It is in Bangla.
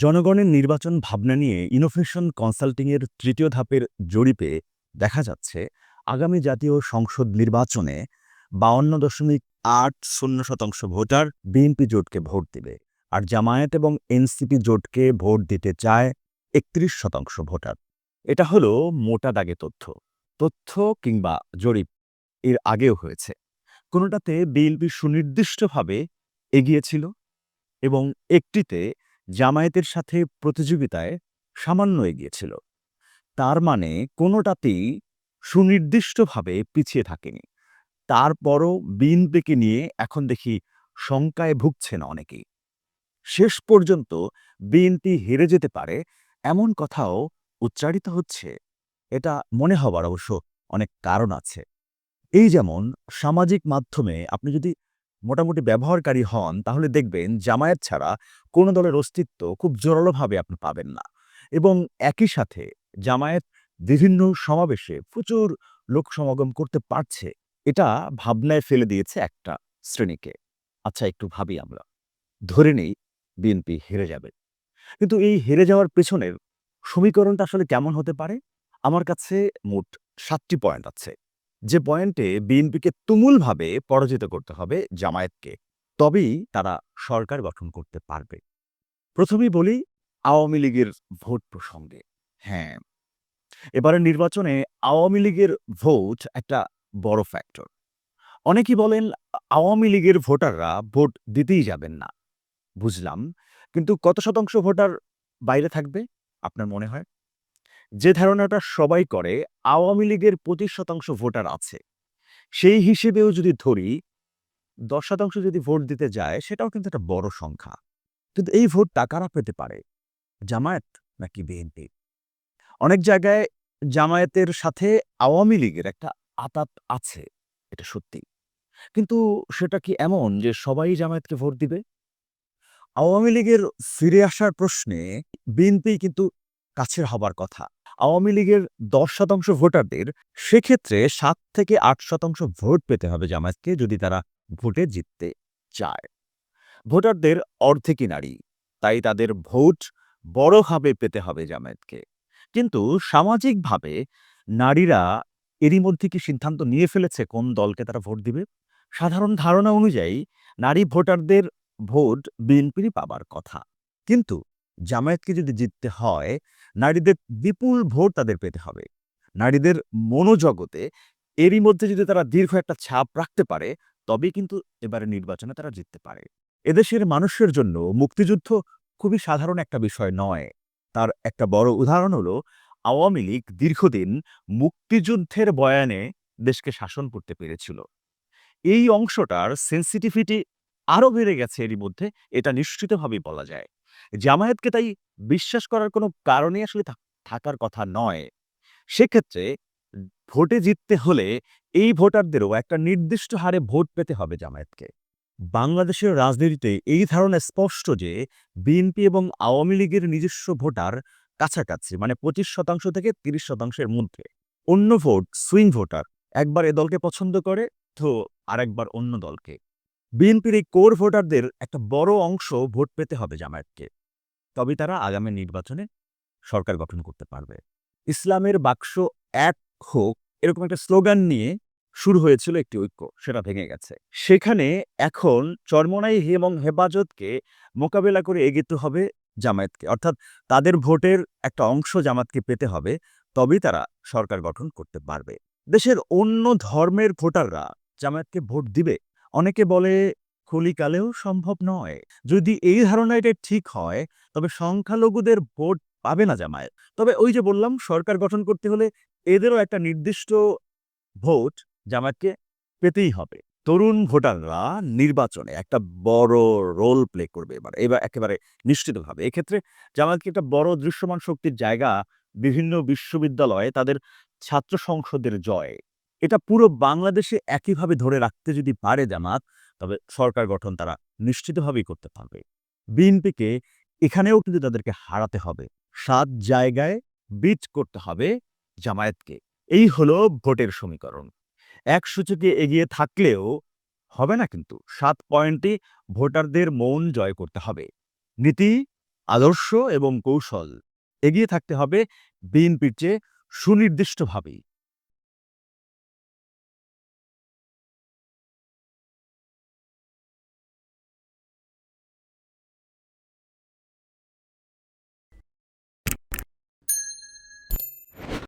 জনগণের নির্বাচন ভাবনা নিয়ে ইনোভেশন কনসাল্টিংয়ের তৃতীয় ধাপের জরিপে দেখা যাচ্ছে আগামী জাতীয় সংসদ নির্বাচনে 52.80% ভোটার বিএনপি জোটকে ভোট দেবে, আর জামায়াত এবং এনসিপি জোটকে ভোট দিতে চায় 31% ভোটার। এটা হলো মোটা দাগে তথ্য। তথ্য কিংবা জরিপ এর আগেও হয়েছে, কোনোটাতে বিএনপি সুনির্দিষ্টভাবে এগিয়েছিল এবং একটিতে জামায়াতের সাথে প্রতিযোগিতায় সামান্য এগিয়েছিল। তার মানে কোনোটাতেই সুনির্দিষ্টভাবে পিছিয়ে থাকেনি। তারপরও বিএনপিকে নিয়ে এখন দেখি শঙ্কায় ভুগছেন অনেকেই। শেষ পর্যন্ত বিএনপি হেরে যেতে পারে এমন কথাও উচ্চারিত হচ্ছে। এটা মনে হবার অবশ্য অনেক কারণ আছে। এই যেমন সামাজিক মাধ্যমে আপনি যদি মোটামুটি ব্যবহারকারী হন, তাহলে দেখবেন জামায়াত ছাড়া কোনো দলের অস্তিত্ব খুব জোরালোভাবে আপনি পাবেন না। এবং একই সাথে জামায়াত বিভিন্ন সমাবেশে প্রচুর লোক সমাগম করতে পারছে। এটা ভাবনায় ফেলে দিয়েছে একটা শ্রেণীকে। আচ্ছা, একটু ভাবি আমরা। ধরে নেই বিএনপি হেরে যাবে। কিন্তু এই হেরে যাওয়ার পেছনের সমীকরণটা আসলে কেমন হতে পারে? আমার কাছে মোট ৭টি পয়েন্ট আছে। যে পয়েন্টে বিএনপিকে তুমুলভাবে পরাজিত করতে হবে জামায়াতকে, তবেই তারা সরকার গঠন করতে পারবে। প্রথমেই বলি আওয়ামী লীগের ভোট প্রসঙ্গে। হ্যাঁ, এবারের নির্বাচনে আওয়ামী লীগের ভোট একটা বড় ফ্যাক্টর। অনেকেই বলেন আওয়ামী লীগের ভোটাররা ভোট দিতেই যাবেন না। বুঝলাম। কিন্তু কত শতাংশ ভোটার বাইরে থাকবে আপনার মনে হয়? যে ধারণাটা সবাই করে, আওয়ামী লীগের ২৫% ভোটার আছে। সেই হিসেবেও যদি ধরি ১০% যদি ভোট দিতে যায়, সেটাও কিন্তু একটা বড় সংখ্যা। কিন্তু এই ভোটটা কারা পেতে পারে? জামায়াত নাকি বিএনপি? অনেক জায়গায় জামায়াতের সাথে আওয়ামী লীগের একটা আঁতাত আছে। এটা সত্যি। কিন্তু সেটা কি এমন যে সবাই জামায়াতকে ভোট দিবে? আওয়ামী লীগের ফিরে আসার প্রশ্নে বিএনপি কিন্তু কাছের হবার কথা। আওয়ামী লীগের ১০% ভোটারদের সেক্ষেত্রে ৭-৮% ভোট পেতে হবে জামায়াতকে, যদি তারা ভোটে জিততে চায়। ভোটারদের অর্ধেকই নারী। তাই তাদের ভোট বড়ভাবে পেতে হবে জামায়াতকে। কিন্তু সামাজিকভাবে নারীরা এরই মধ্যে কি সিদ্ধান্ত নিয়ে ফেলেছে কোন দলকে তারা ভোট দিবে? সাধারণ ধারণা অনুযায়ী নারী ভোটারদের ভোট বিএনপিরই পাবার কথা। কিন্তু জামায়াতকে যদি জিততে হয়, নারীদের বিপুল ভোট তাদের পেতে হবে। নারীদের মনোজগতে এরই মধ্যে যদি তারা দীর্ঘ একটা ছাপ রাখতে পারে, তবেই কিন্তু এবারের নির্বাচনে তারা জিততে পারে। এদেশের মানুষের জন্য মুক্তিযুদ্ধ খুবই সাধারণ একটা বিষয় নয়। তার একটা বড় উদাহরণ হলো আওয়ামী লীগ দীর্ঘদিন মুক্তিযুদ্ধের বয়ানে দেশকে শাসন করতে পেরেছিল। এই অংশটার সেনসিটিভিটি আরো বেড়ে গেছে এরই মধ্যে, এটা নিশ্চিতভাবেই বলা যায়। জামায়াতকে তাই বিশ্বাস করার কোনো কারণই আসলে থাকার কথা নয়। সেক্ষেত্রে ভোটে জিততে হলে এই ভোটারদেরও একটা নির্দিষ্ট হারে ভোট পেতে হবে জামায়াতকে। বাংলাদেশের রাজনীতিতে এই ধারণা স্পষ্ট যে বিএনপি এবং আওয়ামী লীগের নিজস্ব ভোটার কাছাকাছি, মানে ২৫% থেকে ৩০%-এর মধ্যে। অন্য ভোট সুইং ভোটার, একবার এ দলকে পছন্দ করে তো আরেকবার অন্য দলকে। বিএনপির এই কোর ভোটারদের একটা বড় অংশ ভোট পেতে হবে জামায়াতকে, তবেই তারা আগামী নির্বাচনে সরকার গঠন করতে পারবে। ইসলামের বাক্স এক হোক, এরকম একটা স্লোগান নিয়ে শুরু হয়েছিল একটি ঐক্য, সেটা ভেঙে গেছে। সেখানে এখন চরমোনাই এবং হেফাজতকে মোকাবেলা করে এগিয়ে হবে জামায়াতকে। অর্থাৎ তাদের ভোটের একটা অংশ জামাতকে পেতে হবে, তবেই তারা সরকার গঠন করতে পারবে। দেশের অন্য ধর্মের ভোটাররা জামায়াতকে ভোট দিবে? অনেকে বলে কলিকালেও সম্ভব নয়। যদি এই ধারণাটা ঠিক হয়, তবে সংখ্যালঘুদের ভোট পাবে না জামায়াত। তবে ওই যে বললাম, সরকার গঠন করতে হলে এদেরও একটা নির্দিষ্ট ভোট জামায়াতকে পেতেই হবে। তরুণ ভোটাররা নির্বাচনে একটা বড় রোল প্লে করবে এবার একেবারে নিশ্চিতভাবে। এক্ষেত্রে জামায়াতকে একটা বড় দৃশ্যমান শক্তির জায়গা বিভিন্ন বিশ্ববিদ্যালয়ে তাদের ছাত্র সংসদের জয়। এটা পুরো বাংলাদেশে একইভাবে ধরে রাখতে যদি পারে জামাত, তবে সরকার গঠন তারা নিশ্চিতভাবেই করতে পারবে। বিএনপিকে এখানেও কিন্তু তাদেরকে হারাতে হবে। ৭ জায়গায় বিট করতে হবে জামায়াতকে। এই হলো ভোটের সমীকরণ। এক সূচকে এগিয়ে থাকলেও হবে না কিন্তু। ৭ পয়েন্টে ভোটারদের মন জয় করতে হবে। নীতি আদর্শ এবং কৌশল এগিয়ে থাকতে হবে বিএনপির চেয়ে সুনির্দিষ্টভাবেই।